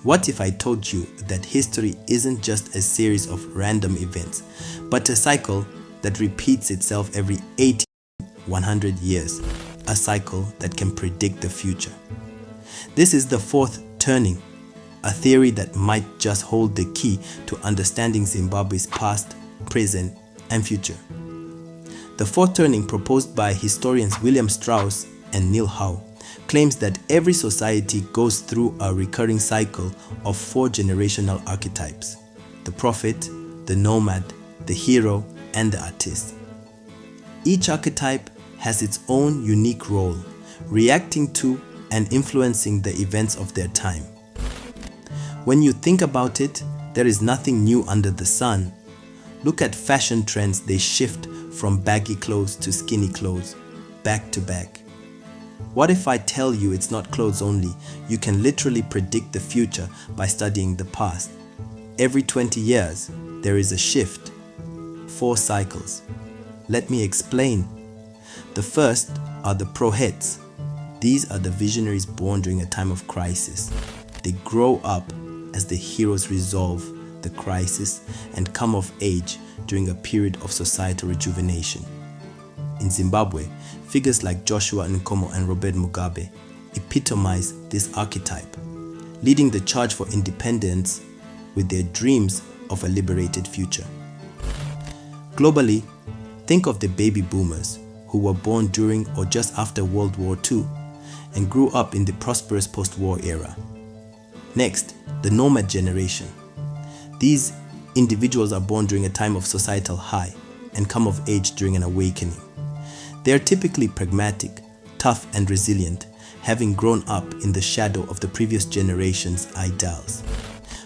What if I told you that history isn't just a series of random events, but a cycle that repeats itself every 80, 100 years, a cycle that can predict the future? This is the fourth turning, a theory that might just hold the key to understanding Zimbabwe's past, present, and future. The fourth turning, proposed by historians William Strauss and Neil Howe, claims that every society goes through a recurring cycle of 4 generational archetypes: the prophet, the nomad, the hero, and the artist. Each archetype has its own unique role, reacting to and influencing the events of their time. When you think about it, there is nothing new under the sun. Look at fashion trends. They shift from baggy clothes to skinny clothes, back to back. What if I tell you it's not clothes only? You can literally predict the future by studying the past. Every 20 years, there is a shift. 4 cycles. Let me explain. The first are the prohets. These are the visionaries born during a time of crisis. They grow up as the heroes resolve the crisis and come of age during a period of societal rejuvenation. In Zimbabwe, figures like Joshua Nkomo and Robert Mugabe epitomize this archetype, leading the charge for independence with their dreams of a liberated future. Globally, think of the baby boomers who were born during or just after World War II and grew up in the prosperous post-war era. Next, the nomad generation. These individuals are born during a time of societal high and come of age during an awakening. They are typically pragmatic, tough, and resilient, having grown up in the shadow of the previous generation's ideals.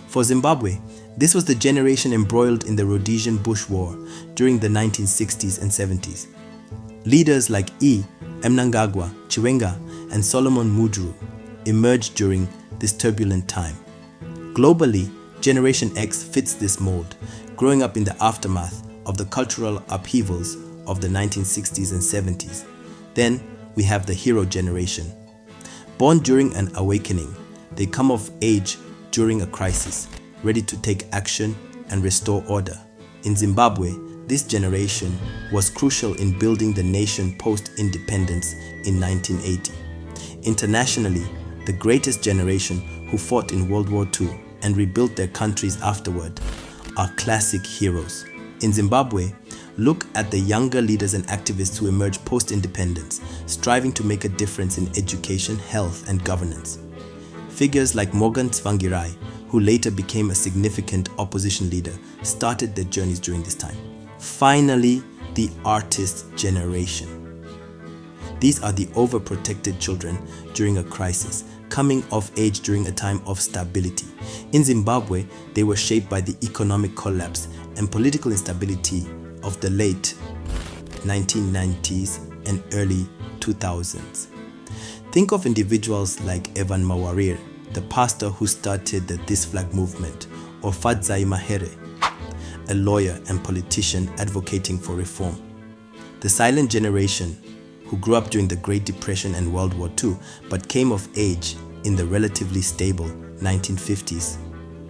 For Zimbabwe, this was the generation embroiled in the Rhodesian Bush War during the 1960s and 70s. Leaders like Mnangagwa, Chiwenga, and Solomon Mudru emerged during this turbulent time. Globally, Generation X fits this mold, growing up in the aftermath of the cultural upheavals of the 1960s and 70s. Then we have the hero generation. Born during an awakening, they come of age during a crisis, ready to take action and restore order. In Zimbabwe, this generation was crucial in building the nation post-independence in 1980. Internationally, the greatest generation who fought in World War II and rebuilt their countries afterward are classic heroes. In Zimbabwe, look at the younger leaders and activists who emerged post-independence, striving to make a difference in education, health, and governance. Figures like Morgan Tsvangirai, who later became a significant opposition leader, started their journeys during this time. Finally, the artist generation. These are the overprotected children during a crisis, coming of age during a time of stability. In Zimbabwe, they were shaped by the economic collapse and political instability of the late 1990s and early 2000s. Think of individuals like Evan Mawarir, the pastor who started the This Flag movement, or Fadzai Mahere, a lawyer and politician advocating for reform. The silent generation, who grew up during the Great Depression and World War II but came of age in the relatively stable 1950s,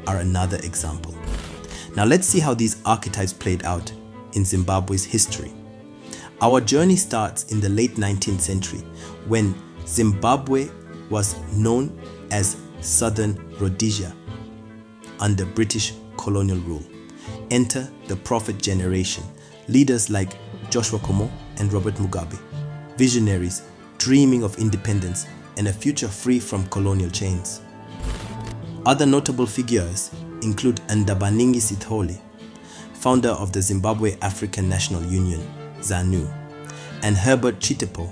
are another example. Now let's see how these archetypes played out in Zimbabwe's history. Our journey starts in the late 19th century when Zimbabwe was known as Southern Rhodesia under British colonial rule. Enter the prophet generation, leaders like Joshua Nkomo and Robert Mugabe, visionaries dreaming of independence and a future free from colonial chains. Other notable figures include Ndabaningi Sithole, founder of the Zimbabwe African National Union, ZANU, and Herbert Chitepo,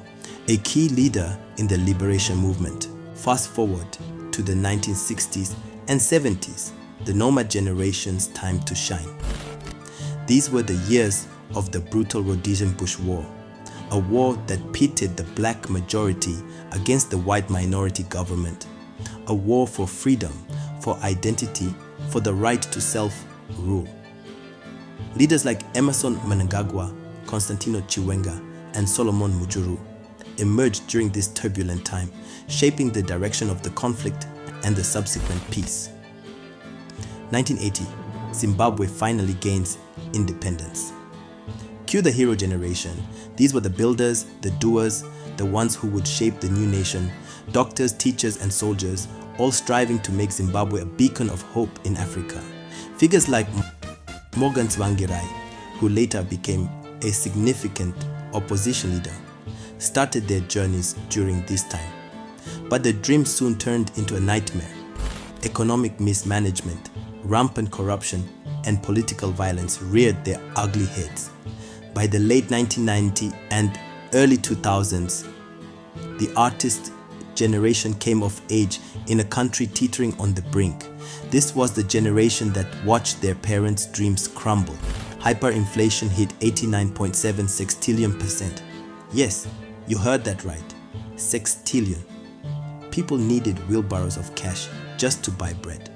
a key leader in the liberation movement. Fast forward to the 1960s and 70s, the nomad generation's time to shine. These were the years of the brutal Rhodesian Bush War, a war that pitted the black majority against the white minority government, a war for freedom, for identity, for the right to self-rule. Leaders like Emmerson Mnangagwa, Constantino Chiwenga, and Solomon Mudru emerged during this turbulent time, shaping the direction of the conflict and the subsequent peace. 1980, Zimbabwe finally gains independence. Cue the hero generation. These were the builders, the doers, the ones who would shape the new nation, doctors, teachers, and soldiers, all striving to make Zimbabwe a beacon of hope in Africa. Figures like Morgan Tsvangirai, who later became a significant opposition leader, started their journeys during this time. But the dream soon turned into a nightmare. Economic mismanagement, rampant corruption, and political violence reared their ugly heads. By the late 1990s and early 2000s, the artist generation came of age in a country teetering on the brink. This was the generation that watched their parents' dreams crumble. Hyperinflation hit 89.7 sextillion%. Yes, you heard that right. Sextillion. People needed wheelbarrows of cash just to buy bread.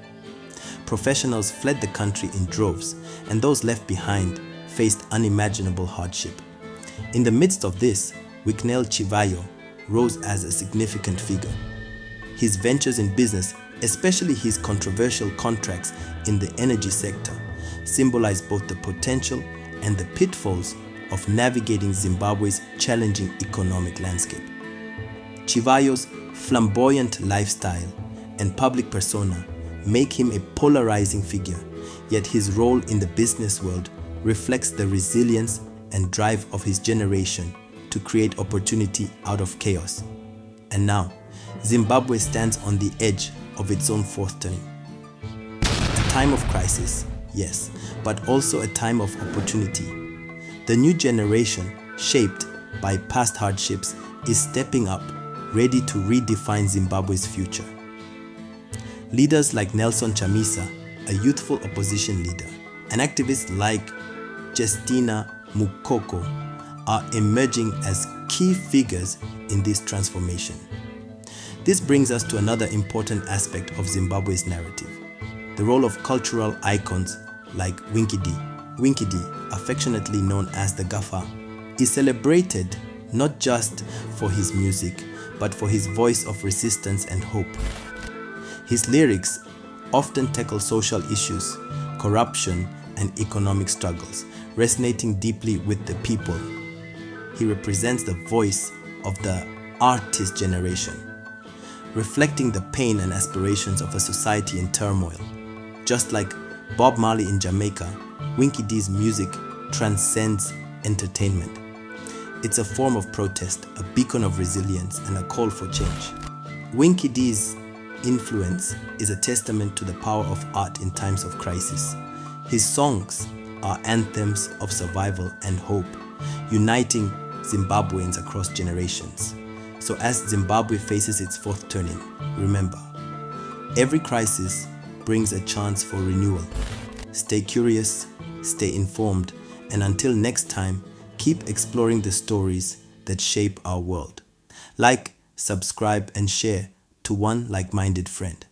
Professionals fled the country in droves, and those left behind faced unimaginable hardship. In the midst of this, Wicknell Chivayo rose as a significant figure. His ventures in business, especially his controversial contracts in the energy sector, symbolize both the potential and the pitfalls of navigating Zimbabwe's challenging economic landscape. Chivayo's flamboyant lifestyle and public persona make him a polarizing figure, yet his role in the business world reflects the resilience and drive of his generation to create opportunity out of chaos. And now, Zimbabwe stands on the edge of its own fourth turning. A time of crisis, yes, but also a time of opportunity. The new generation, shaped by past hardships, is stepping up, ready to redefine Zimbabwe's future. Leaders like Nelson Chamisa, a youthful opposition leader, and activists like Justina Mukoko are emerging as key figures in this transformation. This brings us to another important aspect of Zimbabwe's narrative, the role of cultural icons like Winky D. Winky D, affectionately known as the Gaffer, is celebrated not just for his music, but for his voice of resistance and hope. His lyrics often tackle social issues, corruption, and economic struggles, resonating deeply with the people. He represents the voice of the artist generation, reflecting the pain and aspirations of a society in turmoil. Just like Bob Marley in Jamaica, Winky D's music transcends entertainment. It's a form of protest, a beacon of resilience, and a call for change. Winky D's influence is a testament to the power of art in times of crisis. His songs are anthems of survival and hope, uniting Zimbabweans across generations. So as Zimbabwe faces its fourth turning, remember, every crisis brings a chance for renewal. Stay curious, stay informed, and until next time, keep exploring the stories that shape our world. Like, subscribe, and share to one like-minded friend.